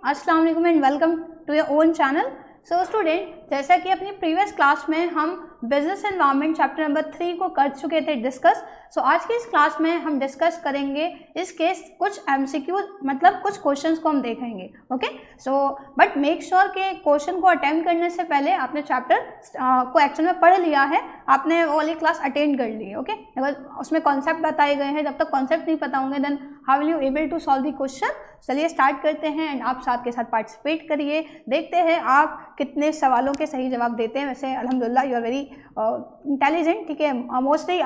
अस्सलाम वालेकुम and welcome to your own channel. So student, जैसा कि अपनी प्रीवियस क्लास में हम बिजनेस एनवायरनमेंट चैप्टर नंबर 3 को कर चुके थे डिस्कस। सो आज की इस क्लास में हम डिस्कस करेंगे इसके कुछ एमसीक्यू, मतलब कुछ क्वेश्चंस को हम देखेंगे। Okay, so but make sure कि क्वेश्चन को अटेम्प्ट करने से पहले आपने चैप्टर को एक्चुअल में पढ़ लिया है, आपने वो वाली क्लास अटेंड कर ली है। ओके, अगर उसमें कॉन्सेप्ट बताए गए हैं, जब तक कॉन्सेप्ट नहीं पता होंगे then how will you able to solve the question. चलिए स्टार्ट करते हैं एंड आप साथ के साथ पार्टिसिपेट करिए, देखते हैं आप कितने सवालों के सही जवाब देते हैं। वैसे अल्हम्दुलिल्लाह यू आर वेरी इंटेलिजेंट, ठीक है, मोस्टली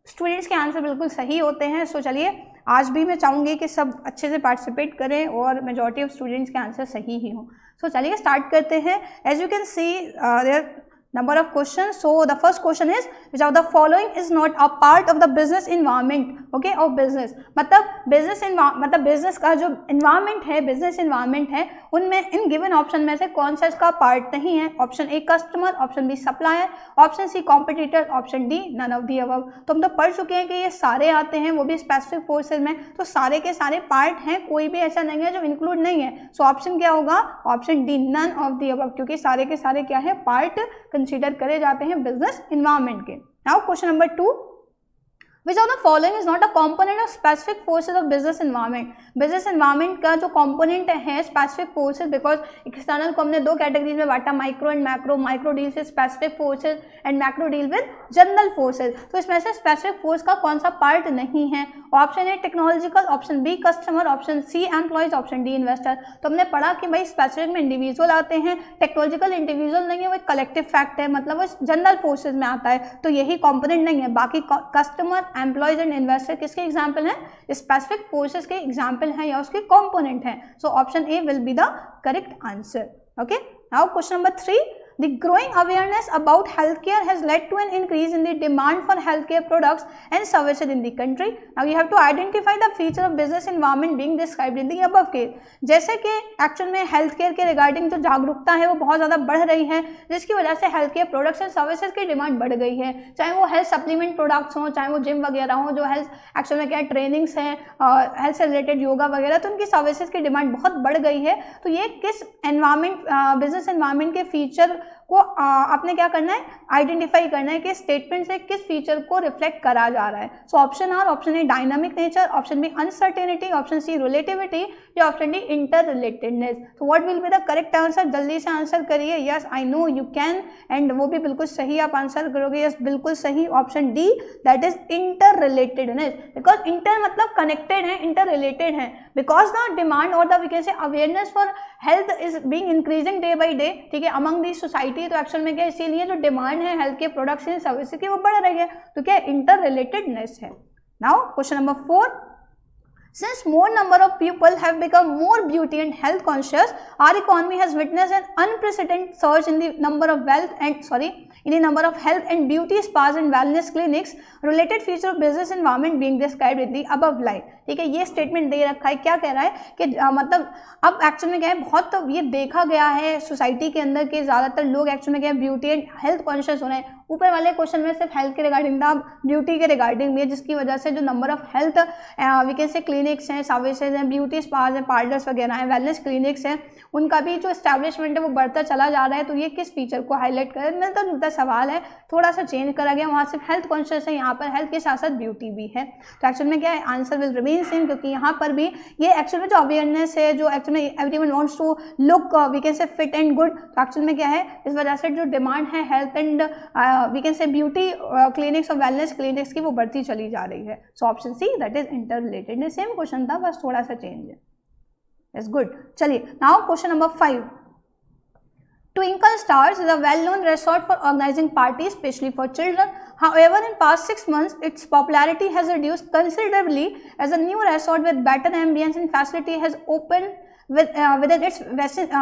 स्टूडेंट्स के आंसर बिल्कुल सही होते हैं। सो चलिए आज भी मैं चाहूँगी कि सब अच्छे से पार्टिसिपेट करें और मेजॉरिटी ऑफ स्टूडेंट्स के आंसर सही ही हों। सो चलिए स्टार्ट करते हैं। As you can see there number of questions. So the first question is which of the following is not a part of the business environment, okay, of business। मतलब business का जो environment है, business environment है, उनमें इन given option में से कौन सा इसका पार्ट नहीं है। Option A customer, option B supplier, option C competitor, option D none of the above. तो हम तो पढ़ चुके हैं कि ये सारे आते हैं, वो भी स्पेसिफिक फोर्सेज में, तो सारे के सारे पार्ट हैं, कोई भी ऐसा नहीं है जो इंक्लूड नहीं है। सो ऑप्शन क्या होगा? Option D none of the above, क्योंकि सारे के सारे क्या है, पार्ट कंसीडर करे जाते हैं बिजनेस एनवायरनमेंट के। Now question number 2, which of the following is not a component of specific forces of business environment। Business environment का जो कंपोनेंट है स्पेसिफिक फोर्सेज, बिकॉज एक्सटर्नल को हमने दो कैटेगरीज में बांटा, micro and macro. Micro deal with specific forces and macro deal with general forces. तो इसमें से स्पेसिफिक फोर्स का कौन सा पार्ट नहीं है? Option A technological, option B customer, option C employees, option D investor. तो हमने पढ़ा कि भाई स्पेसिफिक में इंडिविजुअल आते हैं, टेक्नोलॉजिकल इंडिविजुअल नहीं है, वो एक कलेक्टिव फैक्ट है, मतलब वो जनरल फोर्सेज में आता है, तो यही कॉम्पोनेंट नहीं है। बाकी कस्टमर, एम्प्लॉयज एंड इन्वेस्टर किसके एग्जाम्पल हैं? स्पेसिफिक फोर्सेज के एग्जाम्पल हैं या उसके कॉम्पोनेंट हैं। सो option A will be the correct answer. Okay, now question number 3, the growing awareness about healthcare has led to an increase in the demand for healthcare products and services in the country। Now you have to identify the feature of business environment being described in the above case। जैसे कि actual में health care के regarding जो जागरूकता है वो बहुत ज़्यादा बढ़ रही है, जिसकी वजह से health care products and services की डिमांड बढ़ गई है। चाहे वो हेल्थ सप्लीमेंट प्रोडक्ट्स हों, चाहे वो जिम वगैरह हों, जो हेल्थ एक्चुअल में क्या ट्रेनिंग्स हैं, हेल्थ से रिलेटेड योगा वगैरह, तो उनकी सर्विसेज की डिमांड बहुत बढ़ गई है। तो ये किस एनवायरमेंट, बिजनेस एनवायरमेंट के फीचर को आपने क्या करना है, आइडेंटिफाई करना है कि स्टेटमेंट से किस फीचर को रिफ्लेक्ट करा जा रहा है। So option are, option A dynamic nature, option B uncertainty, option C relativity या ऑप्शन डी इंटर रिलेटेडनेस। तो what will be the correct answer? जल्दी से आंसर करिए। Yes, I know you can, and वो भी बिल्कुल सही आप आंसर करोगे। यस, बिल्कुल सही, option D, that is inter relatedness. Because inter मतलब कनेक्टेड है, इंटर रिलेटेड है, बिकॉज द डिमांड और the we can say awareness for health is being increasing day by day, ठीक है, अमंग दी सोसाइटी। तो actual में क्या, इसीलिए जो डिमांड है हेल्थ के प्रोडक्ट्स एंड सर्विसेज की वो बढ़ रही है, तो क्या इंटर रिलेटेडनेस है। Now question number 4, since more number of people have become more beauty and health conscious, our economy has witnessed an unprecedented surge in the number of health and beauty spas and wellness clinics। related feature of business environment being described in the above line। ठीक है, ये statement दे रखा है, क्या कह रहा है कि मतलब अब एक्चुअल में क्या है, बहुत तो ये देखा गया है सोसाइटी के अंदर कि ज़्यादातर लोग एक्चुअल में क्या है, ब्यूटी एंड हेल्थ कॉन्शियस हो रहे हैं। ऊपर वाले क्वेश्चन में सिर्फ हेल्थ के रिगार्डिंग था, ब्यूटी के रिगार्डिंग भी है, जिसकी वजह से जो number of health we can say clinics हैं, सर्विसेज हैं, ब्यूटी स्पाज हैं, पार्लर्स वगैरह हैं, वेलनेस क्लिनिक्स हैं, उनका भी जो एस्टैब्लिशमेंट है वो बढ़ता चला जा रहा है। तो ये किस फीचर को हाईलाइट करें? मिलता जुलता सवाल है, थोड़ा सा चेंज करा गया, वहाँ सिर्फ हेल्थ कॉन्शियस है, यहाँ पर हेल्थ के साथ साथ ब्यूटी भी है। तो एक्चुअल में क्या है, आंसर विल रिमेन सेम, क्योंकि यहाँ पर भी ये एक्चुअल में जो अवेयरनेस है, जो एक्चुअल में everyone wants to look we can say fit and good, तो एक्चुअल में क्या है, इस वजह से जो डिमांड है health and we can say beauty clinics और वेलनेस क्लिनिक्स की वो बढ़ती चली जा रही है। So option C, that is interrelated. Same question था, बस थोड़ा सा चेंज है। It's good. चलिए now question number 5, Twinkle Stars is a well-known resort for organizing parties, especially for children. However, in past 6 months, its popularity has reduced considerably as a new resort with better ambience and facility has opened within its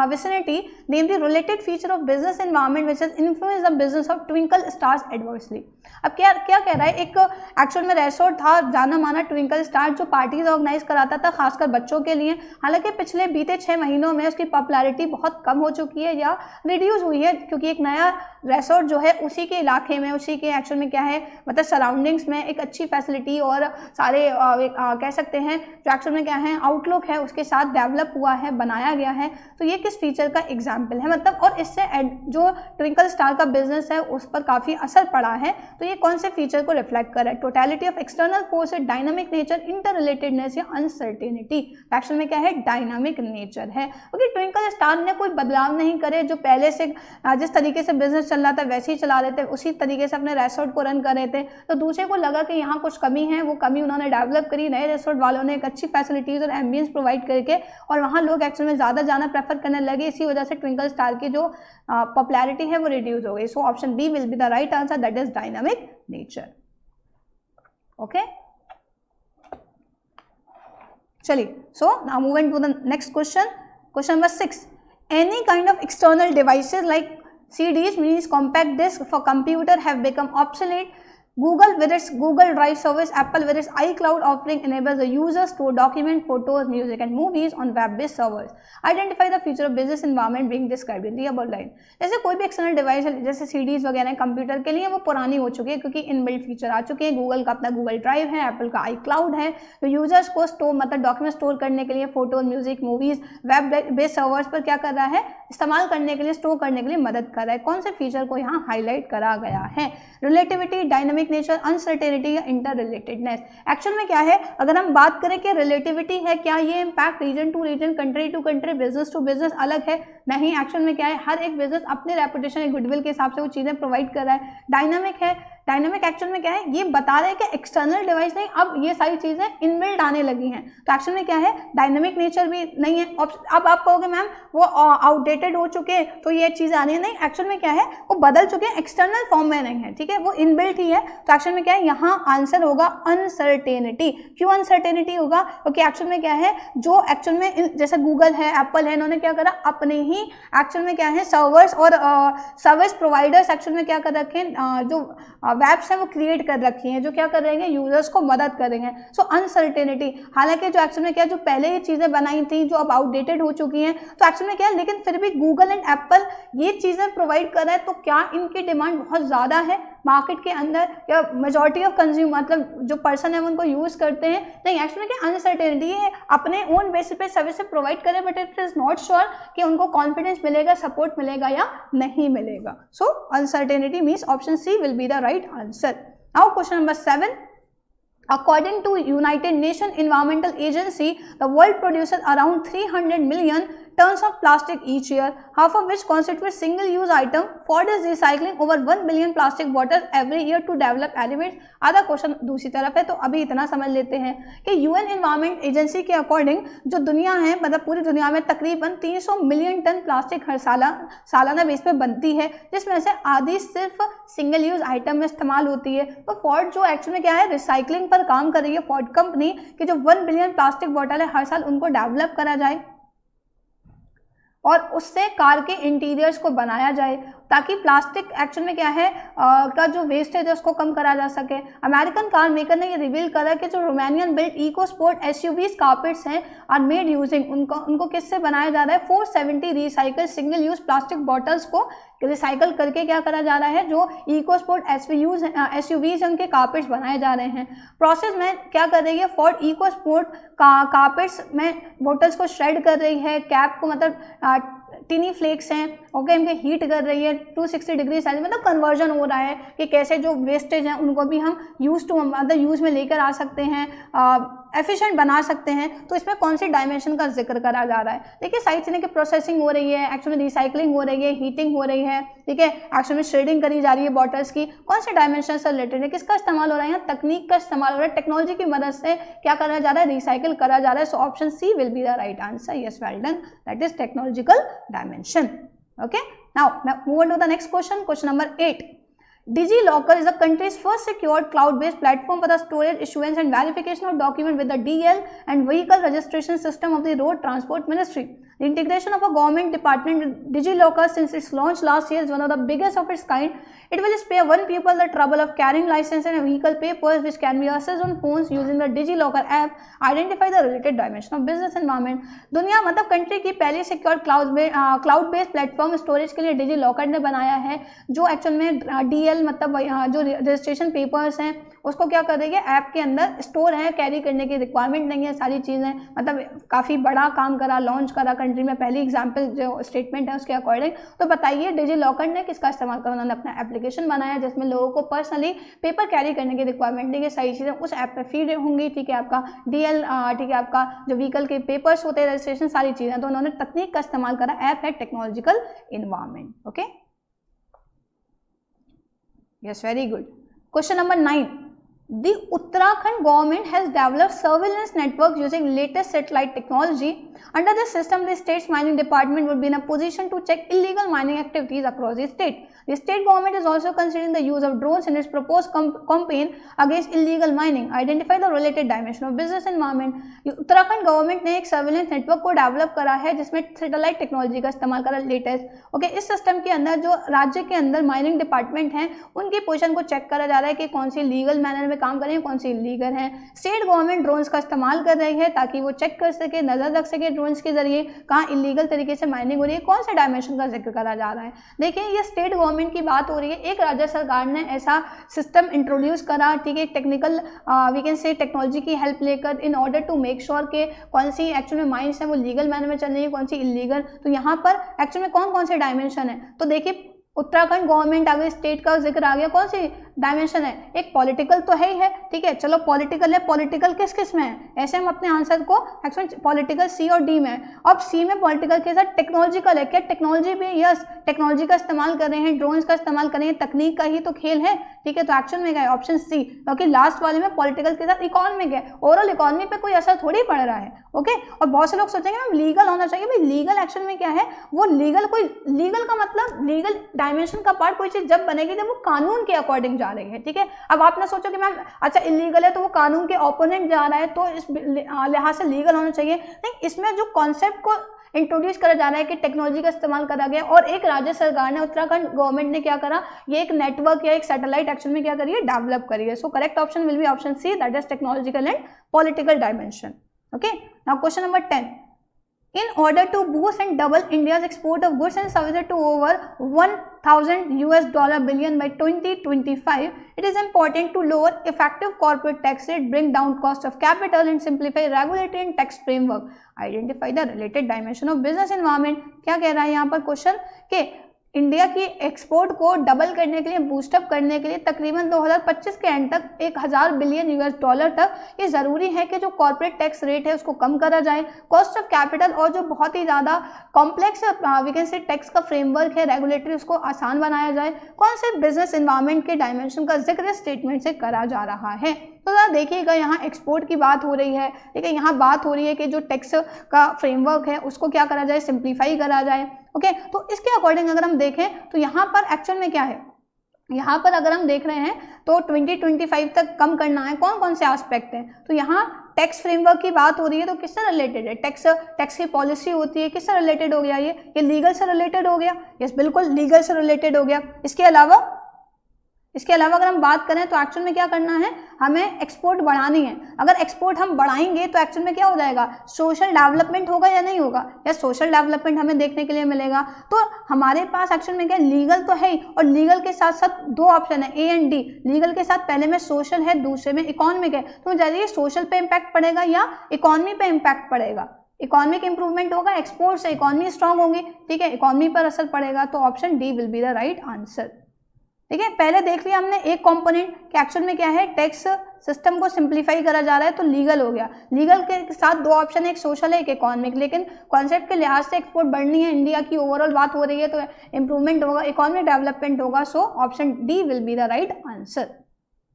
vicinity. Name the related feature of business environment which has influenced the business of Twinkle Stars adversely। अब क्या क्या कह रहा है, एक actual में resort था जाना माना ट्विंकल स्टार जो पार्टीज ऑर्गेनाइज कराता था खासकर बच्चों के लिए। हालांकि पिछले बीते 6 महीनों में उसकी पॉपुलैरिटी बहुत कम हो चुकी है या रिड्यूस हुई है, क्योंकि एक नया रेसोर्ट जो है उसी के इलाके में, उसी के एक्चुअल में क्या है मतलब सराउंडिंग्स में एक अच्छी फैसिलिटी और सारे कह सकते हैं जो एक्चुअल में क्या है आउटलुक है उसके साथ डेवलप हुआ है, बनाया गया है। तो ये किस फीचर का एग्जाम्पल है मतलब, और इससे जो ट्विंकल स्टार का बिजनेस है उस पर काफ़ी असर पड़ा है। तो ये कौन से फीचर को रिफ्लेक्ट कर रहा है, totality of external force, dynamic nature, inter relatedness या अनसर्टेनिटी। एक्चुअल में क्या है डायनामिक नेचर है, क्योंकि ट्विंकल स्टार ने कोई बदलाव नहीं करे, जो पहले से जिस तरीके से बिजनेस चल रहा था वैसे ही चला रहे थे, उसी तरीके से अपने रेसोर्ट को रन कर रहे थे। तो दूसरे को लगा कि यहाँ कुछ कमी है, वो कमी उन्होंने डेवलप करी, नए रेसोर्ट वालों ने एक अच्छी फैसिलिटीज और एम्बियंस प्रोवाइड करके, और वहाँ लोग एक्चुअल में ज़्यादा जाना प्रेफर करने लगे। इसी वजह से ट्विंकल स्टार की जो पॉपुलैरिटी है वो रिड्यूस हो गई। So option B will be the right answer, that is dynamic nature. Okay, चलिए, so now move to the next question, question number 6। Any kind of external devices like CDs means compact disk for computer have become obsolete. Google with its Google Drive service, Apple with its iCloud offering enables the users to document photos, music and movies on web-based servers. Identify the future of business environment being described in the above line. जैसे कोई भी external device है जैसे CDs वगैरह computer के लिए वो पुरानी हो चुकी है क्योंकि इनबिल्ट फीचर आ चुके हैं। गूगल का अपना गूगल ड्राइव है, एप्पल का iCloud है, तो यूजर्स को स्टोर मतलब डॉक्यूमेंट स्टोर करने के लिए photos, music, movies web based servers पर क्या कर रहा है इस्तेमाल करने के लिए, स्टोर करने के लिए मदद कर रहा है। कौन से फीचर को यहाँ हाईलाइट करा गया है, रिलेटिविटी, डायनामिक नेचर, अनसर्टेनिटी या इंटर रिलेटेडनेस। एक्चुअल में क्या है, अगर हम बात करें कि रिलेटिविटी है, क्या ये impact region to region, country to country, business to business अलग है? नहीं, एक्चुअल में क्या है हर एक बिजनेस अपने रेपुटेशन या गुडविल के हिसाब से वो चीज़ें प्रोवाइड कर रहा है। डायनामिक है, डायनामिक एक्चुअल में क्या है ये बता रहे हैं कि एक्सटर्नल डिवाइस नहीं, अब ये सारी चीज़ें इनबिल्ट आने लगी हैं। तो एक्चुअल में क्या है डायनामिक नेचर भी नहीं है। अब आप कहोगे मैम वो आउटडेटेड हो चुके हैं तो ये चीज़ें आनी है, नहीं, एक्चुअल में क्या है वो बदल चुके हैं, एक्सटर्नल फॉर्म में नहीं है, ठीक है, वो इनबिल्ट ही है। तो एक्चुअल में क्या है यहाँ आंसर होगा अनसर्टेनिटी। क्यों अनसर्टेनिटी होगा? क्योंकि एक्चुअल में क्या है जो एक्चुअल में जैसे गूगल है, एप्पल है, इन्होंने क्या करा अपने ही एक्चुअल में क्या है सर्वर्स और सर्विस प्रोवाइडर्स एक्चुअल में क्या कर रखे हैं, जो वेब्स हैं वो क्रिएट कर रखी हैं जो क्या कर रहे हैं यूजर्स को मदद करेंगे। सो अनसर्टेनिटी, हालांकि जो एक्चुअल में क्या जो पहले ये चीज़ें बनाई थी जो अब आउटडेटेड हो चुकी हैं, तो एक्चुअल में क्या है लेकिन फिर भी गूगल एंड एप्पल ये चीज़ें प्रोवाइड कर रहा है, तो क्या इनकी डिमांड बहुत ज़्यादा है मार्केट के अंदर या मेजॉरिटी ऑफ कंज्यूमर मतलब जो पर्सन है उनको यूज़ करते हैं? नहीं, एक्चुअली क्या अनसर्टेनिटी है, अपने ओन बेसिस पे सर्विस प्रोवाइड करें but it is not sure कि उनको कॉन्फिडेंस मिलेगा, सपोर्ट मिलेगा या नहीं मिलेगा। So uncertainty means option C will be the right answer. Now question number 7। According to United Nations Environmental Agency, the world produces around 300 million tons of plastic each year, half of which constitute single-use item. Ford is recycling over 1 billion plastic bottles every year to develop elements. आधा question दूसरी तरफ है, तो अभी इतना समझ लेते हैं कि यूएन एनवायरमेंट एजेंसी के अकॉर्डिंग जो दुनिया है मतलब पूरी दुनिया में तकरीबन 300 मिलियन टन प्लास्टिक हर सालाना बेस पे बनती है, जिसमें से आधी सिर्फ सिंगल यूज आइटम में इस्तेमाल होती है। तो फोर्ड जो एक्चुअली क्या है रिसाइकलिंग पर काम कर रही है, फोर्ड कंपनी कि जो 1 बिलियन प्लास्टिक बॉटल है हर साल उनको डेवलप करा जाए और उससे कार के इंटीरियर्स को बनाया जाए ताकि प्लास्टिक एक्चुअल में क्या है का जो वेस्टेज है उसको कम करा जा सके। अमेरिकन कार मेकर ने ये रिवील करा कि जो Romanian built EcoSport SUVs carpets हैं आर मेड यूजिंग उनको किससे बनाया जा रहा है 470 recycle single use plastic bottles को रिसाइकल करके क्या करा जा रहा है जो इको स्पोर्ट एसयूवीज उनके कार्पेट्स बनाए जा रहे हैं। प्रोसेस में क्या कर रही है फोर्ड इको स्पोर्ट कार्पेट्स में बोटल्स को श्रेड कर रही है, कैप को मतलब टिनी फ्लेक्स हैं ओके इनके हीट कर रही है 260 डिग्री सेल्सियस मतलब कन्वर्जन हो रहा है कि कैसे जो वेस्टेज हैं उनको भी हम यूज टू अदर यूज में लेकर आ सकते हैं, एफिशिएंट बना सकते हैं। तो इसमें कौन सी डायमेंशन का जिक्र करा जा रहा है? देखिए सारी चीज़ें की प्रोसेसिंग हो रही है, एक्चुअली रिसाइकलिंग हो रही है, हीटिंग हो रही है, ठीक है, एक्चुअली श्रेडिंग करी जा रही है बॉटल्स की। कौन से डायमेंशन से रिलेटेड है, किसका इस्तेमाल हो रहा है? यहाँ तकनीक का इस्तेमाल हो रहा है, टेक्नोलॉजी की मदद से क्या करा जा रहा है रिसाइकिल करा जा रहा है। So option C will be the right answer. Yes, well done, that is technological dimension. Okay, now move on to the next question. Question number 8. DigiLocker is the country's first secured cloud-based platform for the storage, issuance and verification of documents with the DL and vehicle registration system of the Road Transport Ministry. The integration of a government department with DigiLocker since its launch last year is one of the biggest of its kind. It will spare one people the trouble of carrying license and vehicle papers, which can be accessed on phones using the DigiLocker app. Identify the related dimension of business environment. दुनिया मतलब country की पहली secure cloud based platform storage के लिए DigiLocker ने बनाया है, जो एक्चुअल में DL मतलब जो रजिस्ट्रेशन पेपर्स हैं उसको क्या कर देंगे, ऐप के अंदर स्टोर है, कैरी करने की रिक्वायरमेंट नहीं है, सारी चीज़ें मतलब काफ़ी बड़ा काम करा, लॉन्च करा कंट्री में, पहली एग्जांपल जो स्टेटमेंट है उसके अकॉर्डिंग। तो बताइए DigiLocker ने किसका इस्तेमाल करा, उन्होंने अपना एप्लीकेशन बनाया जिसमें लोगों को पर्सनली पेपर कैरी करने की रिक्वायरमेंट नहीं है, सारी चीज़ें उस ऐप पर फीड होंगी, ठीक है, आपका DL, ठीक है, आपका जो व्हीकल के पेपर्स होते हैं, रजिस्ट्रेशन, सारी चीज़ें। तो उन्होंने तकनीक का इस्तेमाल करा, ऐप है technological environment. Okay, yes, very good. Question number 9, the Uttarakhand government has developed surveillance network using latest satellite technology. Under this system, the state's mining department would be in a position to check illegal mining activities across the state. The state government is also considering the use of drones in its proposed campaign against illegal mining. Identify the related dimension of business environment. Uttarakhand government ने एक surveillance network को develop करा है जिसमें satellite technology का इस्तेमाल करा, latest. Okay, इस सिस्टम के अंदर जो राज्य के अंदर माइनिंग डिपार्टमेंट हैं उनकी पोजीशन को चेक करा जा रहा है कि कौन सी लीगल मैनर में काम कर रहे हैं, कौन सी इलीगल हैं। स्टेट गवर्नमेंट ड्रोन्स का इस्तेमाल कर रही है ताकि वो चेक कर सके, नजर रख सके ड्रोन्स के जरिए कहाँ इलीगल तरीके से माइनिंग हो रही है, कौन से डायमेंशन का जिक्र करा जा रहा है। देखिए, ये स्टेट गवर्नमेंट की बात हो रही है, एक राज्य सरकार ने ऐसा सिस्टम इंट्रोड्यूस करा, ठीक है, एक technical we can say technology की हेल्प लेकर, in order to make sure के कौन सी एक्चुअल में माइंस है वो लीगल मैनर में चल रही है, कौन सी इलीगल। तो यहाँ पर एक्चुअल में कौन कौन से डायमेंशन है, तो देखिए उत्तराखंड गवर्नमेंट आ गई, स्टेट का जिक्र आ गया, कौन सी डायमेंशन है, एक पॉलिटिकल तो है ही है, ठीक है, चलो पॉलिटिकल है, पॉलिटिकल किस किस में है, ऐसे हम अपने आंसर को एक्चुअली पॉलिटिकल सी और डी में है। अब सी में पॉलिटिकल के साथ टेक्नोलॉजिकल है, क्या टेक्नोलॉजी भी, यस, टेक्नोलॉजी का इस्तेमाल कर रहे हैं, ड्रोन्स का इस्तेमाल कर रहे हैं, तकनीक का ही तो खेल है, ठीक है। तो एक्शन में क्या है, ऑप्शन सी, क्योंकि लास्ट वाले में पॉलिटिकल के साथ इकोनॉमिक है, ओवरऑल इकोनॉमी पे कोई असर थोड़ी पड़ रहा है। ओके, और बहुत से लोग सोचेंगे मैम लीगल होना चाहिए, भाई लीगल एक्शन में क्या है, वो लीगल कोई लीगल का मतलब लीगल डायमेंशन का पार्ट कोई चीज जब बनेगी जब वो कानून के अकॉर्डिंग जा रही है, ठीक है। अब आप ना सोचो कि मैम अच्छा इलीगल है तो वो कानून के ओपोनेंट जा रहा है तो इस लिहाज से लीगल होना चाहिए, नहीं, इसमें जो कॉन्सेप्ट को इंट्रोड्यूस करा जा रहा है कि टेक्नोलॉजी का इस्तेमाल करा गया और एक राज्य सरकार ने, उत्तराखंड गवर्नमेंट ने क्या करा, ये एक नेटवर्क या एक सैटेलाइट एक्शन में क्या करिए, डेवलप करिए। So correct option will be option C, that is technological and political dimension. Okay, now question number 10, in order to boost and double India's export of goods and services to over $1,000 billion by 2025, it is important to lower effective corporate tax rate, bring down cost of capital and simplify regulatory and tax framework. Identify the related dimension of business environment. क्या कह रहा है यहाँ पर question कि India की export को double करने के लिए, बूस्टअप करने के लिए तकरीबन 2025 के एंड तक $1,000 बिलियन तक ये ज़रूरी है कि जो कॉर्पोरेट टैक्स रेट है उसको कम करा जाए, कॉस्ट ऑफ कैपिटल और जो बहुत ही ज़्यादा complex we can say tax का फ्रेमवर्क है रेगुलेटरी उसको आसान बनाया जाए। कौन से बिजनेस इन्वायरमेंट के डायमेंशन का जिक्र स्टेटमेंट से करा जा रहा है। तो ज़रा देखिएगा, यहाँ एक्सपोर्ट की बात हो रही है, ठीक है, यहाँ बात हो रही है कि जो टैक्स का फ्रेमवर्क है उसको क्या करा जाए, सिंप्लीफाई करा जाए। ओके, तो इसके अकॉर्डिंग अगर हम देखें तो यहाँ पर एक्चुअल में क्या है, यहाँ पर अगर हम देख रहे हैं तो 2025 तक कम करना है, कौन कौन से एस्पेक्ट हैं, तो यहाँ टैक्स फ्रेमवर्क की बात हो रही है तो किससे रिलेटेड है, टैक्स की पॉलिसी होती है, किससे रिलेटेड हो गया, ये लीगल से रिलेटेड हो गया, यस बिल्कुल लीगल से रिलेटेड हो गया। इसके अलावा अगर हम बात करें तो एक्चुअल में क्या करना है, हमें एक्सपोर्ट बढ़ानी है। अगर एक्सपोर्ट हम बढ़ाएंगे तो एक्चुअल में क्या हो जाएगा, सोशल डेवलपमेंट होगा या नहीं होगा, या सोशल डेवलपमेंट हमें देखने के लिए मिलेगा। तो हमारे पास एक्चुअल में क्या, लीगल तो है ही, और लीगल के साथ साथ दो ऑप्शन है ए एंड डी। लीगल के साथ पहले में सोशल है, दूसरे में इकोनॉमिक है। तो जाइए सोशल पे इम्पैक्ट पड़ेगा या इकोनॉमी पे इम्पैक्ट पड़ेगा, इकोनॉमिक इंप्रूवमेंट होगा, एक्सपोर्ट से इकोनॉमी स्ट्रांग होगी, ठीक है, इकोनॉमी पर असर पड़ेगा। तो option D will be the right answer. ठीक है, पहले देख लिया हमने एक कंपोनेंट कि एक्चुअल में क्या है, टैक्स सिस्टम को सिंप्लीफाई करा जा रहा है तो लीगल हो गया। लीगल के साथ दो ऑप्शन है, एक सोशल है एक इकोनॉमिक, लेकिन कॉन्सेप्ट के लिहाज से एक्सपोर्ट बढ़नी है, इंडिया की ओवरऑल बात हो रही है तो इंप्रूवमेंट होगा, इकोनॉमिक डेवलपमेंट होगा। So option D will be the right answer.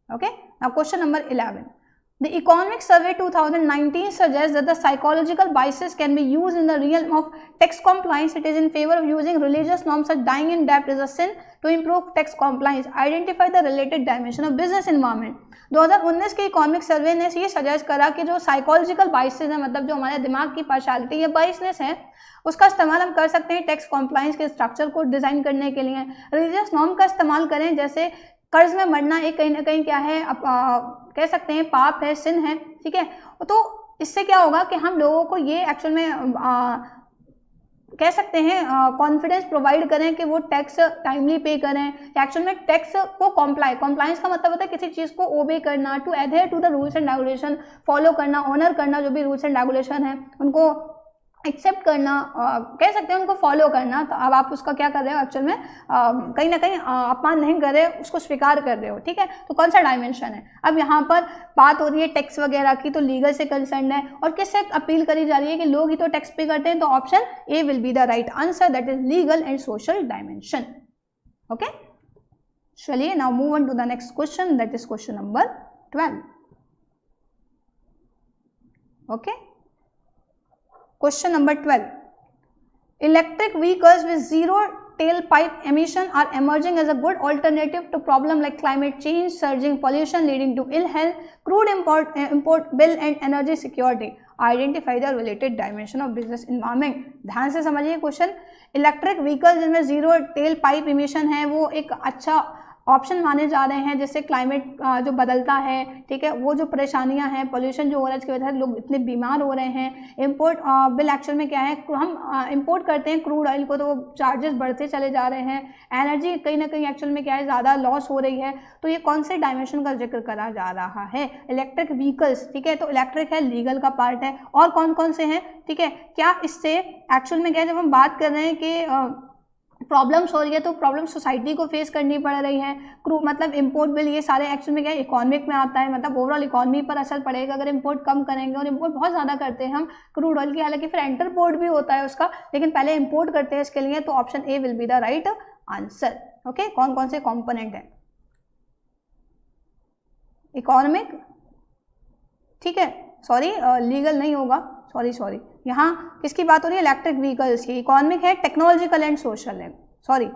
Okay, now question number 11, The Economic Survey 2019 suggests that the psychological biases can be used in the realm of tax compliance. It is in favor of using religious norms such dying in debt is a sin to improve tax compliance. Identify the related dimension of business environment. 2019 के economic survey ने ये suggest करा कि जो psychological biases है, मतलब जो हमारे दिमाग की पार्शियलिटी या बाइसनेस है, उसका इस्तेमाल हम कर सकते हैं टैक्स कॉम्प्लाइंस के स्ट्रक्चर को डिज़ाइन करने के लिए। रिलीजियस नॉर्म का इस्तेमाल करें, जैसे कर्ज में मरना एक कहीं ना कहीं क्या है, कह सकते हैं पाप है, सिन है, ठीक है। तो इससे क्या होगा कि हम लोगों को ये एक्चुअल में कह सकते हैं कॉन्फिडेंस प्रोवाइड करें कि वो टैक्स टाइमली पे करें। एक्चुअल में टैक्स को कॉम्प्लाइंस का मतलब होता है किसी चीज़ को ओबे करना, to adhere to the rules and regulation, follow करना, ऑनर करना, जो भी रूल्स एंड रेगुलेशन है उनको एक्सेप्ट करना, कह सकते हैं उनको फॉलो करना। तो अब आप उसका क्या कर रहे हो, एक्चुअल में कहीं ना कहीं अपमान नहीं कर रहे, उसको स्वीकार कर रहे हो, ठीक है। तो कौन सा डायमेंशन है, अब यहाँ पर बात हो रही है टैक्स वगैरह की, तो लीगल से कंसर्न है और किससे अपील करी जा रही है कि लोग ही तो टैक्स पे करते हैं। तो option A will be the right answer, that is legal and social dimension. Okay, चलिए now move on to the next question, that is question number 12। Okay, Question number 12. Electric vehicles with zero tailpipe emission are emerging as a good alternative to problems like climate change, surging pollution leading to ill health, crude import bill and energy security. Identify the related dimension of business environment. ध्यान से समझिए question. Electric vehicle जिनमें zero tell pipe emission है वो एक अच्छा option माने जा रहे हैं, जैसे क्लाइमेट जो बदलता है, ठीक है, वो जो परेशानियां हैं, पोल्यूशन जो हो रहा है, इसकी वजह से लोग इतने बीमार हो रहे हैं। इंपोर्ट बिल एक्चुअल में क्या है, हम इंपोर्ट करते हैं क्रूड ऑयल को तो वो चार्जेस बढ़ते चले जा रहे हैं। एनर्जी कहीं ना कहीं एक्चुअल में क्या है, ज़्यादा लॉस हो रही है। तो ये कौन से डायमेंशन का जिक्र करा जा रहा है, इलेक्ट्रिक व्हीकल्स, ठीक है। तो इलेक्ट्रिक है, लीगल का पार्ट है, और कौन कौन से हैं, ठीक है। क्या इससे एक्चुअल में क्या है, जब हम बात कर रहे हैं कि प्रॉब्लम्स हो रही है तो प्रॉब्लम सोसाइटी को फेस करनी पड़ रही है, मतलब इंपोर्ट बिल, ये सारे एक्चुअल में क्या है इकोनॉमिक में आता है, मतलब ओवरऑल इकोनॉमी पर असर पड़ेगा अगर इंपोर्ट कम करेंगे। और इंपोर्ट बहुत ज़्यादा करते हैं हम क्रूड ऑयल की, हालांकि फिर इंटरपोर्ट भी होता है उसका, लेकिन पहले इंपोर्ट करते हैं इसके लिए। तो option A will be the right answer. Okay, कौन कौन से कॉम्पोनेंट है, इकोनॉमिक, ठीक है, सॉरी लीगल नहीं होगा, सॉरी यहाँ किसकी बात हो रही है, इलेक्ट्रिक व्हीकल्स की। इकोनॉमिक है, टेक्नोलॉजिकल एंड सोशल है, सॉरी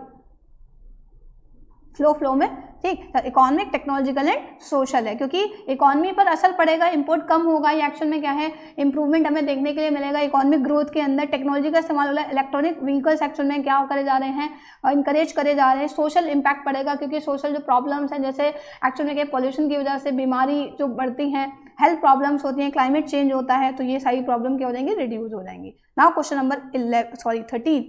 फ्लो में, ठीक। इकोनॉमिक, टेक्नोलॉजिकल एंड सोशल है, क्योंकि इकोनॉमी पर असर पड़ेगा, इंपोर्ट कम होगा, ये एक्शन में क्या है इंप्रूवमेंट हमें देखने के लिए मिलेगा इकोनॉमिक ग्रोथ के अंदर। टेक्नोलॉजी का इस्तेमाल हो रहा है, इलेक्ट्रॉनिक व्हीकल्स एक्चुअल में क्या करे जा रहे हैं, इंकरेज करे जा रहे हैं। सोशल इम्पैक्ट पड़ेगा, क्योंकि सोशल जो प्रॉब्लम्स हैं, जैसे एक्चुअल में क्या पॉल्यूशन की वजह से बीमारी जो बढ़ती हैं, हेल्थ प्रॉब्लम्स होती हैं, क्लाइमेट चेंज होता है, तो ये सारी प्रॉब्लम क्या हो जाएंगी, रिड्यूस हो जाएंगी। Now question number 13।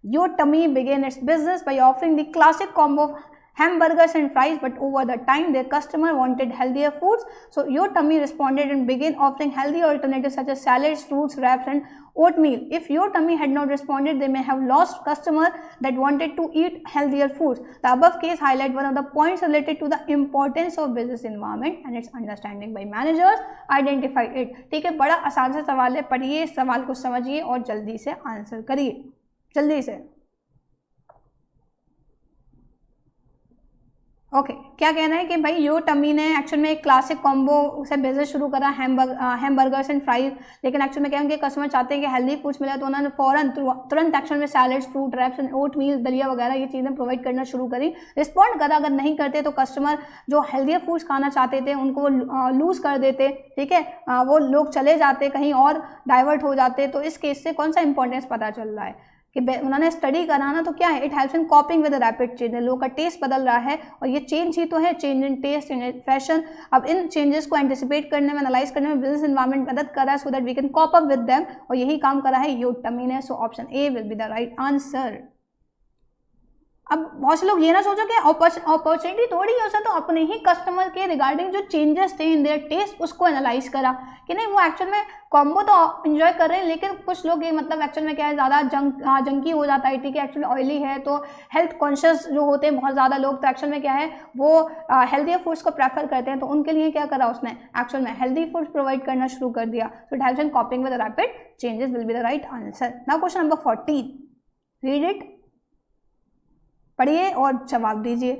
Your tummy began its business by offering the classic combo of hamburgers and fries, but over the time their customer wanted healthier foods. So Your Tummy responded and began offering healthy alternatives such as salads, fruits, wraps and oatmeal. If Your Tummy had not responded, they may have lost customers that wanted to eat healthier foods. The above case highlight one of the points related to the importance of business environment and its understanding by managers. Identify it. ठीक है, बड़ा आसान सा सवाल है, पढ़िए इस सवाल को, समझिए और जल्दी से आंसर करिए, जल्दी से। ओके, क्या कहना है कि भाई योर टमी ने एक्चुअल में एक क्लासिक कॉम्बो से बिजनेस शुरू करा, हैमबर्गर्स एंड फ्राइज, लेकिन एक्चुअल में क्या उनके कस्टमर चाहते हैं कि हेल्दी फूड्स मिले, तो उन्होंने फ़ौरन तुरंत एक्चुअल में सैलड्स, फ्रूट रैप्स एंड ओट मील, दलिया वगैरह ये चीज़ें प्रोवाइड करना शुरू करी। रिस्पॉन्ड करा, अगर नहीं करते तो कस्टमर जो हेल्दियर फूड्स खाना चाहते थे उनको वो लूज़ कर देते, ठीक है, वो लोग चले जाते, कहीं और डाइवर्ट हो जाते। तो इस केस से कौन सा इंपॉर्टेंस पता चल रहा है कि उन्होंने स्टडी कराना, तो क्या है, it helps in coping with rapid change. लोगों का टेस्ट बदल रहा है और ये चेंज ही तो है, change in taste, change in fashion. अब इन चेंजेस को एंटिसिपेट करने में, एनालाइज करने में बिजनेस एनवायरनमेंट मदद कर रहा है, so that we can cope up with them, और यही काम करा है योर टमी ने। So option A will be the right answer. अब बहुत से लोग ये ना सोचो कि अपॉर्चुनिटी थोड़ी है, उसे तो अपने ही कस्टमर के रिगार्डिंग जो चेंजेस थे इन देयर टेस्ट उसको एनालाइज करा कि नहीं, वो एक्चुअल में कॉम्बो तो एंजॉय कर रहे हैं, लेकिन कुछ लोग ये मतलब एक्चुअल में क्या है, ज़्यादा जंकी हो जाता है, ठीक है, एक्चुअली ऑयली है, तो हेल्थ कॉन्शियस जो होते हैं बहुत ज़्यादा लोग, तो एक्चुअल में क्या है वो हेल्थियर फूड्स को प्रेफर करते हैं। तो उनके लिए क्या करा उसने, एक्चुअल में हेल्दी फूड्स प्रोवाइड करना शुरू कर दिया। सो it helps in coping with rapid changes will be the right answer. Now question number 14, read it, पढ़िए और जवाब दीजिए।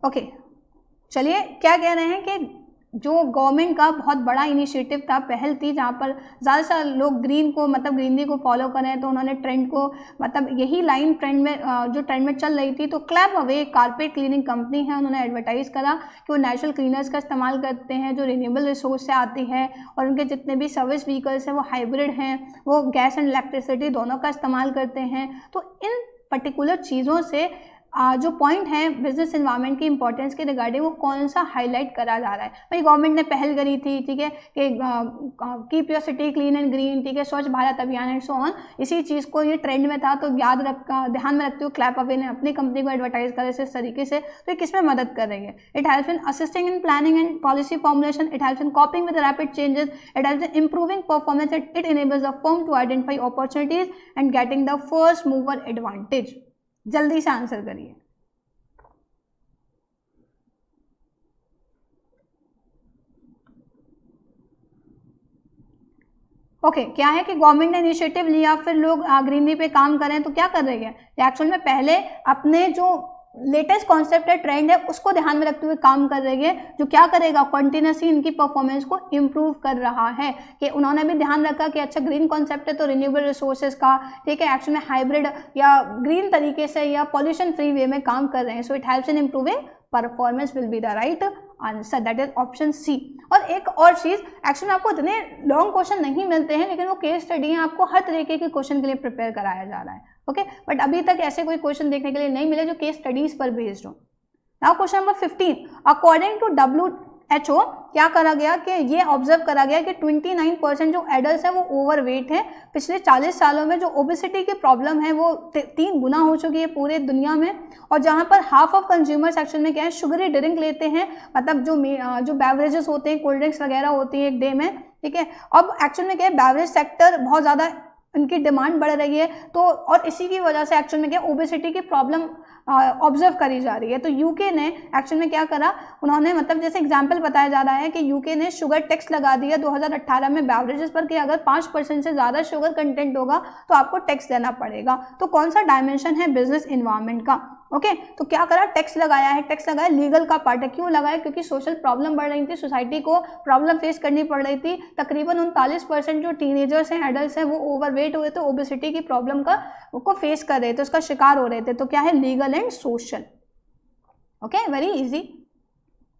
ओके, चलिए क्या कह रहे हैं कि जो गवर्नमेंट का बहुत बड़ा इनिशिएटिव था, पहल थी, जहाँ पर ज़्यादा से ज़्यादा लोग ग्रीन को मतलब ग्रीनरी को फॉलो करें, तो उन्होंने ट्रेंड को मतलब यही लाइन ट्रेंड में जो ट्रेंड में चल रही थी, तो clap away carpet cleaning company है, उन्होंने एडवर्टाइज़ करा कि वो नेचुरल क्लीनर्स का इस्तेमाल करते हैं जो रिन्यूएबल रिसोर्स से आती है, और उनके जितने भी सर्विस व्हीकल्स हैं वो हाइब्रिड हैं, वो गैस एंड इलेक्ट्रिसिटी दोनों का इस्तेमाल करते हैं। तो इन पर्टिकुलर चीज़ों से जो पॉइंट है बिजनेस एनवायरनमेंट की इंपॉर्टेंस के रिगार्डिंग वो कौन सा हाईलाइट करा जा रहा है। भाई गवर्नमेंट ने पहल करी थी, ठीक है, कि keep your city clean and green, ठीक है, स्वच्छ भारत अभियान एंड सो ऑन। इसी चीज़ को ये ट्रेंड में था, तो ध्यान में रखते हुए क्लैप अवे ने अपनी कंपनी को एडवर्टाइज करा इस तरीके से। तो ये किसमें मदद कर रही है? It helps in assisting in planning and policy formulation, it helps in coping with rapid changes, it helps in improving performance, it enables the firm to identify opportunities and getting the first mover advantage. जल्दी से answer करिए। Okay, क्या है कि government ने initiative लिया, फिर लोग ग्रीनरी पे काम करें, तो क्या कर रही है एक्चुअल में? पहले अपने जो लेटेस्ट कॉन्सेप्ट है, ट्रेंड है, उसको ध्यान में रखते हुए काम कर रही है, जो क्या करेगा कंटिन्यूसली इनकी परफॉर्मेंस को इम्प्रूव कर रहा है। कि उन्होंने भी ध्यान रखा कि अच्छा ग्रीन कॉन्सेप्ट है तो रिन्यूएबल रिसोर्सेज का, ठीक है, एक्चुअल में हाइब्रिड या ग्रीन तरीके से या पॉल्यूशन फ्री वे में काम कर रहे हैं। So it helps in improving performance will be the right answer, that is option C. और एक और चीज़, एक्चुअली में आपको इतने लॉन्ग क्वेश्चन नहीं मिलते हैं, लेकिन वो केस स्टडी है, आपको हर तरीके के क्वेश्चन के लिए प्रिपेयर कराया जा रहा है। ओके, बट अभी तक ऐसे कोई क्वेश्चन देखने के लिए नहीं मिले जो केस स्टडीज पर बेस्ड हो। Now question number 15, according to WHO क्या करा गया कि ये ऑब्जर्व करा गया कि 29% जो एडल्ट है वो ओवरवेट है। पिछले 40 सालों में जो ओबेसिटी की प्रॉब्लम है वो 3 गुना हो चुकी है पूरे दुनिया में। और जहाँ पर हाफ ऑफ कंज्यूमर सेक्शन में क्या है, शुगरी ड्रिंक लेते हैं, मतलब जो बेवरेजेस होते हैं, कोल्ड ड्रिंक्स वगैरह होती है एक डे में, ठीक है। अब एक्चुअल में क्या है, बेवरेज सेक्टर बहुत ज़्यादा इनकी डिमांड बढ़ रही है, तो और इसी की वजह से एक्चुअल में क्या ओबेसिटी की प्रॉब्लम ऑब्जर्व करी जा रही है। तो यूके ने एक्चुअल में क्या करा, उन्होंने मतलब जैसे एग्जांपल बताया जा रहा है कि यूके ने शुगर टैक्स लगा दिया 2018 में बेवरेजेस पर कि अगर 5% से ज़्यादा शुगर कंटेंट होगा तो आपको टैक्स देना पड़ेगा। तो कौन सा डायमेंशन है बिजनेस इन्वायरमेंट का? ओके, तो क्या करा, टैक्स लगाया है। टैक्स लगाया लीगल का पार्ट है। क्यों लगाया? क्योंकि सोशल प्रॉब्लम बढ़ रही थी, सोसाइटी को प्रॉब्लम फेस करनी पड़ रही थी। तकरीबन 39% जो टीनेजर्स हैं, एडल्ट हैं, वो ओवरवेट हुए थे, ओबेसिटी की प्रॉब्लम को फेस कर रहे थे, उसका शिकार हो रहे थे। तो क्या है, legal and social. Okay, very easy.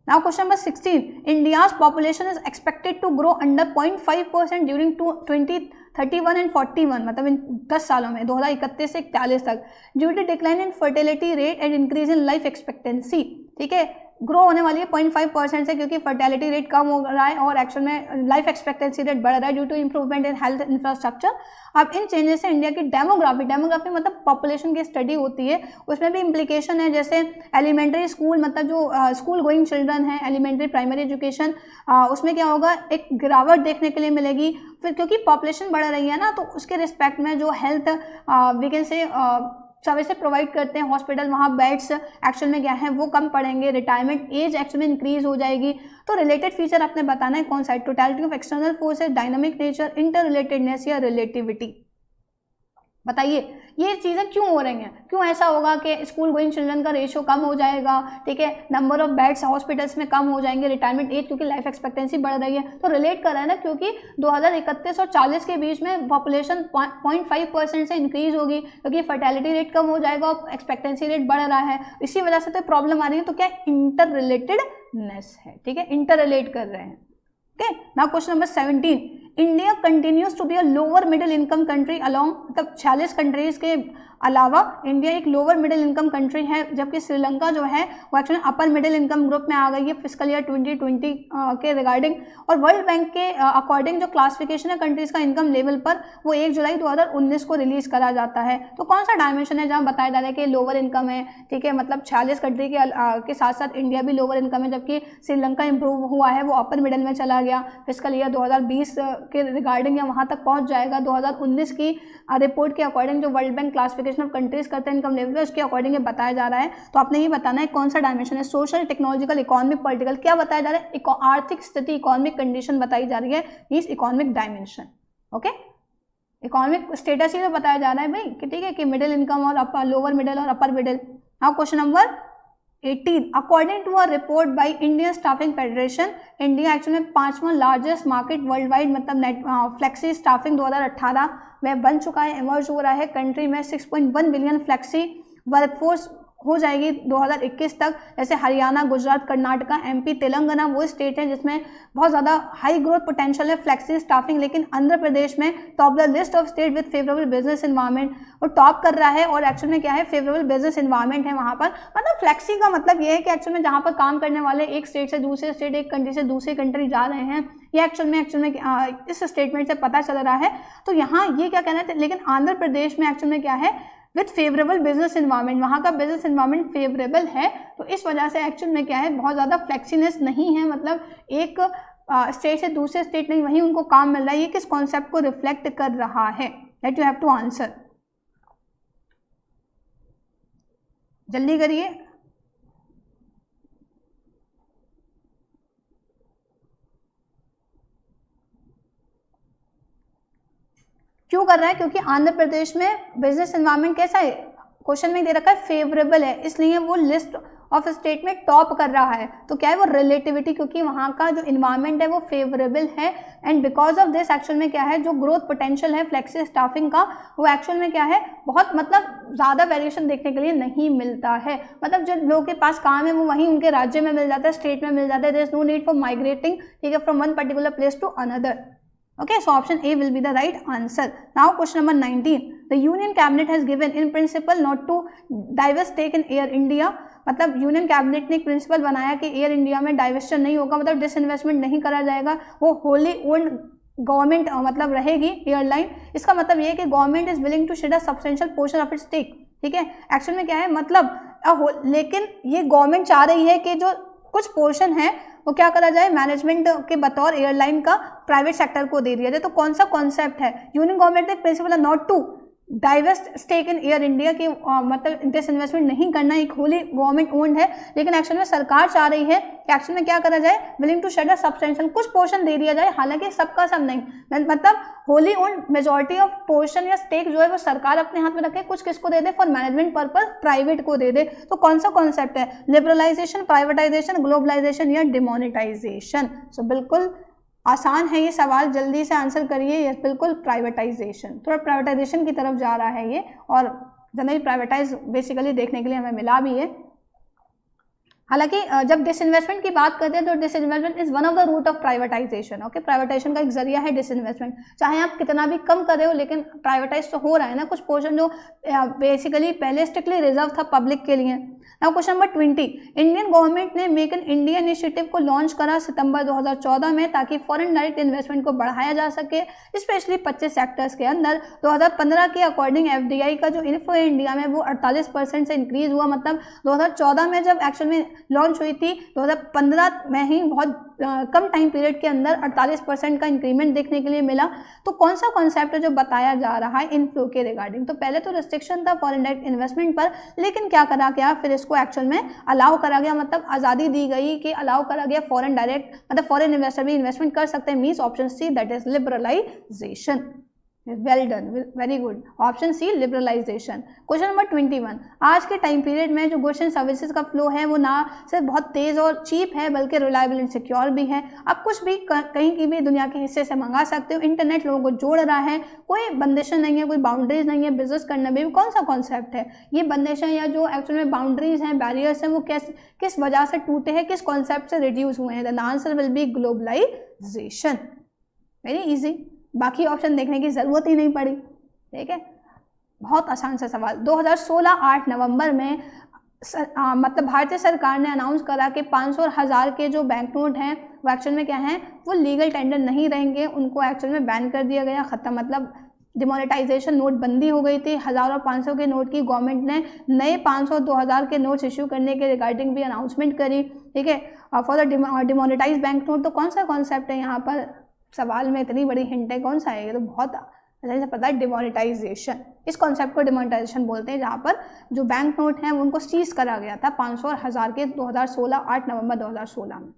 Now question number 16, India's population is expected to grow under 0.5% during 2031 and 41, मतलब इन 10 सालों में 2031 से 41 तक, due to decline in fertility rate and increase in life expectancy. ठीक है, ग्रो होने वाली है 0.5% से, क्योंकि फर्टिलिटी रेट कम हो रहा है और एक्चुअल में लाइफ एक्सपेक्टेंसी रेट बढ़ रहा है due to improvement in health infrastructure. अब इन चेंजेस से इंडिया की डेमोग्राफी मतलब पॉपुलेशन की स्टडी होती है, उसमें भी इम्प्लीकेशन है। जैसे एलिमेंट्री स्कूल, मतलब जो स्कूल गोइंग चिल्ड्रन है, एलिमेंट्री प्राइमरी एजुकेशन, उसमें क्या होगा, एक गिरावट देखने के लिए मिलेगी। फिर क्योंकि पॉपुलेशन बढ़ रही है ना, तो उसके रिस्पेक्ट में जो health we can say services provide करते हैं हॉस्पिटल, वहाँ बेड्स एक्चुअल में क्या है वो कम पड़ेंगे, रिटायरमेंट एज एक्चुअल में इंक्रीज हो जाएगी। तो रिलेटेड फीचर आपने बताना है कौन सा है, totality of external forces, dynamic nature, inter relatedness या रिलेटिविटी। बताइए ये चीज़ें क्यों हो रही हैं, क्यों ऐसा होगा कि स्कूल गोइंग चिल्ड्रन का रेशियो कम हो जाएगा, ठीक है, नंबर ऑफ बेड्स हॉस्पिटल्स में कम हो जाएंगे, रिटायरमेंट एज क्योंकि लाइफ एक्सपेक्टेंसी बढ़ रही है। तो रिलेट कर रहा है ना, क्योंकि 2031 और 40 के बीच में पॉपुलेशन 0.5% से इंक्रीज होगी, क्योंकि फर्टिलिटी रेट कम हो जाएगा और एक्सपेक्टेंसी रेट बढ़ रहा है, इसी वजह से तो प्रॉब्लम आ रही है। तो क्या इंटर रिलेटेडनेस है, ठीक है, इंटर रिलेट कर रहे हैं। Okay, now question number 17, India continues to be a lower middle income country along, मतलब 46 कंट्रीज के अलावा इंडिया एक लोअर मिडिल इनकम कंट्री है, जबकि श्रीलंका जो है वो actually upper middle income group में आ गई है फिस्कल ईयर 2020 के रिगार्डिंग। और वर्ल्ड बैंक के अकॉर्डिंग जो क्लासिफिकेशन है कंट्रीज का इनकम लेवल पर, वो 1 जुलाई 2019 को रिलीज करा जाता है। तो कौन सा डायमेंशन है जहाँ बताया जा रहा है कि लोअर इनकम है, ठीक है, मतलब 46 कंट्री के साथ साथ इंडिया भी लोअर इनकम है, जबकि श्रीलंका इंप्रूव हुआ है, वो अपर मिडिल में चला गया फिस्कल ईयर 2020 के रिगार्डिंग, या वहाँ तक पहुँच जाएगा। 2019 की रिपोर्ट के अकॉर्डिंग जो world bank classification of countries करते हैं इनकम लेवल पे, उसके अकॉर्डिंग ये बताया जा रहा है। तो आपने ये बताना है कौन सा डायमेंशन है, सोशल, टेक्नोलॉजिकल, इकोनॉमिक, पॉलिटिकल। क्या बताया जा रहा है, आर्थिक स्थिति, इकोनॉमिक कंडीशन बताई जा रही है, means economic dimension. Okay, economic status ही तो बताया जा रहा है भाई, कि ठीक है कि मिडिल इनकम और अपर, लोअर मिडिल और upper middle. Now question number 18 according to a report by Indian staffing federation, India actually में 5वां लार्जेस्ट मार्केट वर्ल्ड वाइड मतलब नेट फ्लेक्सी स्टाफिंग 2018 में बन चुका है, इमर्ज हो रहा है। कंट्री में 6.1 बिलियन फ्लेक्सी वर्कफोर्स हो जाएगी 2021 तक। जैसे हरियाणा, गुजरात, कर्नाटका, एमपी, तेलंगाना वो स्टेट है जिसमें बहुत ज़्यादा हाई ग्रोथ पोटेंशियल है फ्लेक्सी स्टाफिंग, लेकिन आंध्र प्रदेश में top the list of state with favourable business environment, वो टॉप कर रहा है। और एक्चुअल में क्या है, फेवरेबल बिजनेस इन्वायरमेंट है वहाँ पर। मतलब फ्लेक्सी का मतलब ये है कि एक्चुअल में जहाँ पर काम करने वाले एक स्टेट से दूसरे स्टेट, एक कंट्री से दूसरी कंट्री जा रहे हैं, ये एक्चुअल में इस स्टेटमेंट से पता चल रहा है। तो यहाँ ये क्या कहना है, लेकिन आंध्र प्रदेश में एक्चुअल में क्या है, विथ फेवरेबल बिजनेस इन्वायरमेंट, वहाँ का बिजनेस इन्वायरमेंट फेवरेबल है, तो इस वजह से एक्चुअल में क्या है, बहुत ज़्यादा फ्लेक्सीनेस नहीं है। मतलब एक स्टेट से दूसरे स्टेट नहीं, वहीं उनको काम मिल रहा है। ये किस कॉन्सेप्ट को रिफ्लेक्ट कर रहा है, that you have to answer. जल्दी करिए। क्यों कर रहा है, क्योंकि आंध्र प्रदेश में बिजनेस एनवायरनमेंट कैसा है, क्वेश्चन में दे रखा है फेवरेबल है, इसलिए वो लिस्ट ऑफ स्टेट में टॉप कर रहा है। तो क्या है वो रिलेटिविटी, क्योंकि वहाँ का जो इन्वायरमेंट है वो फेवरेबल है, and because of this actual में क्या है, जो ग्रोथ पोटेंशियल है फ्लेक्सी स्टाफिंग का, वो एक्चुअल में क्या है, बहुत मतलब ज़्यादा वेरिएशन देखने के लिए नहीं मिलता है। मतलब जो लोगों के पास काम है वो वहीं उनके राज्य में मिल जाता है, स्टेट में मिल जाता है। There is no need for migrating, ठीक है, from one particular place to another. Okay, so option A will be the right answer. Now question number 19. The Union Cabinet has given in principle not to divest stake in Air India. मतलब union cabinet ने एक principal बनाया कि air India में डाइवेस्टन नहीं होगा, मतलब disinvestment नहीं करा जाएगा, वो होली ओन्ड गवर्नमेंट मतलब रहेगी एयरलाइन। इसका मतलब ये है कि government is willing to shed a substantial portion of its stake, ठीक है। एक्चुअल में क्या है, मतलब लेकिन ये गवर्नमेंट चाह रही है कि जो कुछ पोर्शन है वो क्या करा जाए, मैनेजमेंट के बतौर एयरलाइन का प्राइवेट सेक्टर को दे दिया जाए। तो कौन सा कॉन्सेप्ट है, यूनियन गवर्नमेंट ने प्रिंसिपल है not to divest stake in Air India की, मतलब डिसइन्वेस्टमेंट नहीं करना, एक होली गवर्नमेंट ओन्ड है, लेकिन एक्चुअल में सरकार चाह रही है कि एक्चुअल में क्या करा जाए, willing to shed a substantial, कुछ पोर्शन दे दिया जाए, हालांकि सबका सब नहीं, मतलब wholly owned majority of portion या स्टेक जो है वो सरकार अपने हाथ में रखे, कुछ किसको दे दे, फॉर मैनेजमेंट पर्पज प्राइवेट को दे दे। तो कौन सा कॉन्सेप्ट है, लिबरलाइजेशन, प्राइवेटाइजेशन, ग्लोबलाइजेशन या डिमोनेटाइजेशन। सो बिल्कुल आसान है ये सवाल, जल्दी से आंसर करिए। यस बिल्कुल प्राइवेटाइजेशन, थोड़ा प्राइवेटाइजेशन की तरफ जा रहा है ये, और जनरली प्राइवेटाइज बेसिकली देखने के लिए हमें मिला भी है। हालांकि जब डिसइन्वेस्टमेंट की बात करते हैं तो disinvestment is one of the route of privatisation. Okay, privatisation का एक जरिया है डिसइन्वेस्टमेंट, चाहे आप कितना भी कम कर रहे हो लेकिन प्राइवेटाइज तो हो रहा है ना, कुछ पोर्शन जो बेसिकली पहले स्ट्रिक्टली रिजर्व था पब्लिक के लिए। Now question number 20, Indian government ने मेक इन इंडिया इनिशिएटिव को लॉन्च करा सितंबर 2014 में, ताकि फॉरेन डायरेक्ट इन्वेस्टमेंट को बढ़ाया जा सके, स्पेशली 25 सेक्टर्स के अंदर। 2015 के अकॉर्डिंग एफडीआई का जो इन्फ्लो है इंडिया में वो 48% से इंक्रीज हुआ। मतलब 2014 में जब एक्चुअल में लॉन्च हुई थी, 2015 में ही बहुत कम टाइम पीरियड के अंदर 48% का इंक्रीमेंट देखने के लिए मिला। तो कौन सा कॉन्सेप्ट है जो बताया जा रहा है इनफ्लो के रिगार्डिंग, तो पहले तो रिस्ट्रिक्शन था फॉरेन डायरेक्ट इन्वेस्टमेंट पर, लेकिन क्या करा गया, फिर इसको एक्चुअल में अलाउ करा गया, मतलब आज़ादी दी गई कि अलाउ करा गया फॉरेन डायरेक्ट, मतलब फॉरेन इन्वेस्टर भी इन्वेस्टमेंट कर सकते हैं, means option C that is liberalisation. Well done, very good, option C liberalisation. Question number 21, आज के टाइम पीरियड में जो गुड्स एंड सर्विसेज का फ्लो है वो ना सिर्फ बहुत तेज़ और चीप है बल्कि रिलायबल एंड सिक्योर भी है। आप कुछ भी कहीं की भी दुनिया के हिस्से से मंगा सकते हो, इंटरनेट लोगों को जोड़ रहा है, कोई बंदिशें नहीं है, कोई बाउंड्रीज नहीं है, बिजनेस करने में भी कौन सा कॉन्सेप्ट है, ये बंदिशें या जो एक्चुअल में बाउंड्रीज हैं, बैरियर्स हैं, वो किस वजह से टूटे हैं, किस कॉन्सेप्ट से रिड्यूस हुए हैं, the answer will be globalisation. Very easy, बाकी ऑप्शन देखने की ज़रूरत ही नहीं पड़ी, ठीक है, बहुत आसान सा सवाल। 2016 8 नवंबर में मतलब भारतीय सरकार ने अनाउंस करा कि 500 और 1000 के जो बैंक नोट हैं वो एक्चुअल में क्या हैं, वो लीगल टेंडर नहीं रहेंगे, उनको एक्चुअल में बैन कर दिया गया, ख़त्म, मतलब डिमोनेटाइजेशन, नोटबंदी हो गई थी। 1000 और 500 के नोट की गवर्नमेंट ने नए 500 और 2000 के नोट्स इश्यू करने के रिगार्डिंग भी अनाउंसमेंट करी, ठीक है, for the demonetise bank note. तो कौन सा कॉन्सेप्ट है यहाँ पर, सवाल में इतनी बड़ी हिंट है, कौन सा है, ये तो बहुत अच्छे से पता है, डिमोनेटाइजेशन। इस कॉन्सेप्ट को डिमोनेटाइजेशन बोलते हैं, जहाँ पर जो बैंक नोट हैं उनको सीज करा गया था 500 और 1000 के 2016 8 नवंबर 2016 में।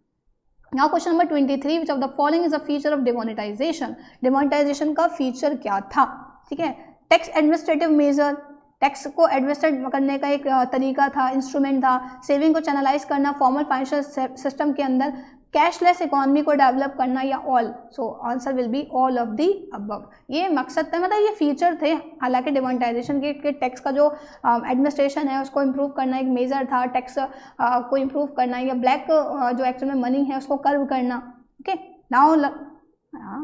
Now question number 23, which of the following is a feature of demonetisation. Demonetisation का फीचर क्या था, ठीक है, टैक्स एडमिनिस्ट्रेटिव मेजर, टैक्स को एडमिनिस्ट्रेट करने का एक तरीका था, इंस्ट्रूमेंट था, सेविंग को चैनलाइज करना फॉर्मल फाइनेंशियल सिस्टम के अंदर, कैशलेस इकोनॉमी को डेवलप करना, या all. So answer will be all of the above. ये मकसद था, मतलब ये फीचर थे। हालांकि डिमोनेटाइजेशन के टैक्स का जो एडमिनिस्ट्रेशन है उसको इम्प्रूव करना एक मेजर था, टैक्स को इम्प्रूव करना, या ब्लैक जो एक्चुअल में मनी है उसको कर्व करना। Okay, now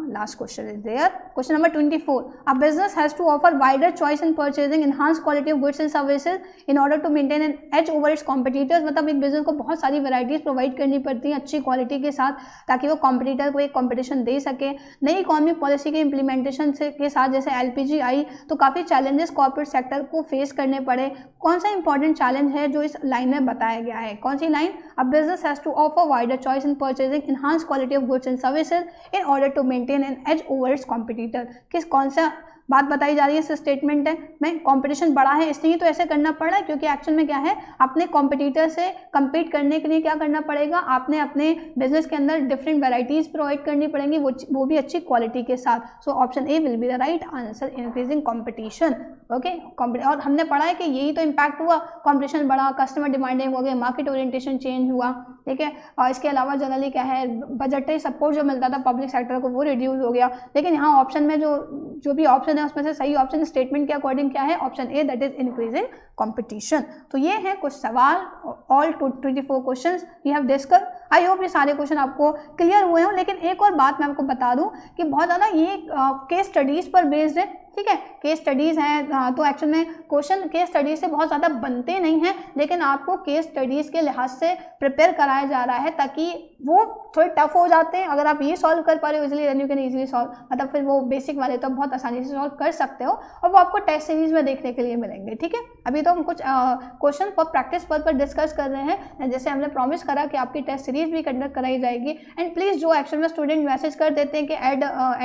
last question is there. Question number 24. A business has to offer wider choice in purchasing, enhanced quality of goods and services in order to maintain an edge over its competitors. मतलब एक business को बहुत सारी varieties provide करनी पड़ती हैं अच्छी quality के साथ, ताकि वो कॉम्पिटिटर को एक कॉम्पिटिशन दे सके। नई इकोनॉमिक पॉलिसी के इम्प्लीमेंटेशन के साथ जैसे LPG आई तो काफ़ी चैलेंजेस कॉर्पोरेट सेक्टर को फेस करने पड़े। कौन सा इंपॉर्टेंट चैलेंज है जो इस लाइन में बताया गया है? कौन सी line? A business has to offer wider choice in purchasing, enhance quality of goods and services in order to maintain an edge over its competitor. किस कौन सा बात बताई जा रही है इस स्टेटमेंट में? कंपटीशन बढ़ा है इसलिए तो ऐसे करना पड़ रहा है, क्योंकि एक्चुअल में क्या है, अपने कॉम्पिटिटर से compete करने के लिए क्या करना पड़ेगा, आपने अपने बिजनेस के अंदर डिफरेंट वैराइटीज प्रोवाइड करनी पड़ेंगी, वो भी अच्छी क्वालिटी के साथ। सो option A will be the right answer, increasing competition. Okay, और हमने पढ़ा है कि यही तो इम्पैक्ट हुआ, कॉम्पिटिशन बढ़ा, कस्टमर डिमांडिंग हो गए, मार्केट ओरिएंटेशन चेंज हुआ। ठीक है, और इसके अलावा जनरली क्या है, बजटरी सपोर्ट जो मिलता था पब्लिक सेक्टर को वो रिड्यूस हो गया। लेकिन यहाँ ऑप्शन में जो भी ऑप्शन है उसमें से सही ऑप्शन स्टेटमेंट के अकॉर्डिंग क्या है? Option A, that is increasing competition. तो ये हैं कुछ सवाल, all 24 questions we have discuss. I hope ये सारे क्वेश्चन आपको क्लियर हुए हों। लेकिन एक और बात मैं आपको बता दूं कि बहुत ज़्यादा ये केस स्टडीज़ पर बेस्ड है। ठीक है, केस स्टडीज़ हैं तो एक्चुअल में क्वेश्चन केस स्टडीज़ से बहुत ज़्यादा बनते नहीं हैं, लेकिन आपको केस स्टडीज़ के लिहाज से प्रिपेयर कराया जा रहा है ताकि वो थोड़े टफ हो जाते हैं। अगर आप ये सॉल्व कर पा रहे हो easily, then you can easily solve, मतलब फिर वो बेसिक वाले तो बहुत आसानी से सॉल्व कर सकते हो, और वो आपको टेस्ट सीरीज में देखने के लिए मिलेंगे। ठीक है, अभी तो हम कुछ क्वेश्चन फॉर प्रैक्टिस पर डिस्कस कर रहे हैं, जैसे हमने प्रॉमिस करा कि आपकी टेस्ट सीरीज भी कंडक्ट कराई जाएगी। एंड प्लीज़ जो एक्चुअल में स्टूडेंट मैसेज कर देते हैं कि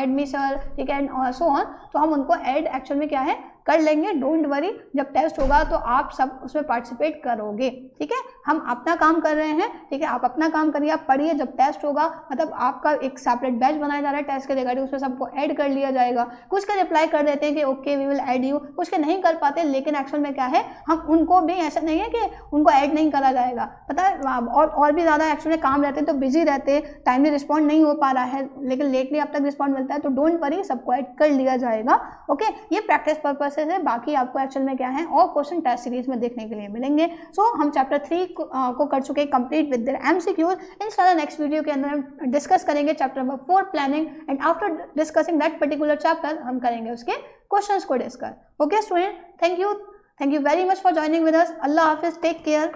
ऐड मी सर, ठीक है, एंड सो ऑन, तो हम उनको ऐड एक्चुअल में क्या है कर लेंगे, डोंट वरी। जब टेस्ट होगा तो आप सब उसमें पार्टिसिपेट करोगे। ठीक है, हम अपना काम कर रहे हैं। ठीक है, आप अपना काम करिए, आप पढ़िए। जब टेस्ट होगा मतलब आपका एक सेपरेट बैच बनाया जा रहा है टेस्ट के रिगार्डिंग, उसमें सबको ऐड कर लिया जाएगा। कुछ के रिप्लाई कर देते हैं कि okay we will add you, कुछ के नहीं कर पाते, लेकिन एक्चुअल में क्या है, हम उनको भी ऐसा नहीं है कि उनको ऐड नहीं करा जाएगा, पता है, और भी ज़्यादा एक्चुअल में काम रहते हैं तो बिजी रहते, टाइमली रिस्पॉन्ड नहीं हो पा रहा है, लेकिन लेटली अब तक रिस्पॉन्ड मिलता है, तो डोंट वरी, सबको ऐड कर लिया जाएगा। ओके, ये प्रैक्टिस पर्पज से, बाकी आपको एक्चुअल में क्या है और क्वेश्चन टेस्ट सीरीज में देखने के लिए मिलेंगे। सो हम चैप्टर 3 को कर चुके हैं कंप्लीट विद देयर एमसीक्यूज। इंशाल्लाह नेक्स्ट वीडियो के अंदर हम डिस्कस करेंगे chapter number 4 planning, and after discussing that particular chapter हम करेंगे उसके क्वेश्चंस को discuss. Okay student, thank you very much for joining with us. अल्लाह हाफिज, टेक केयर।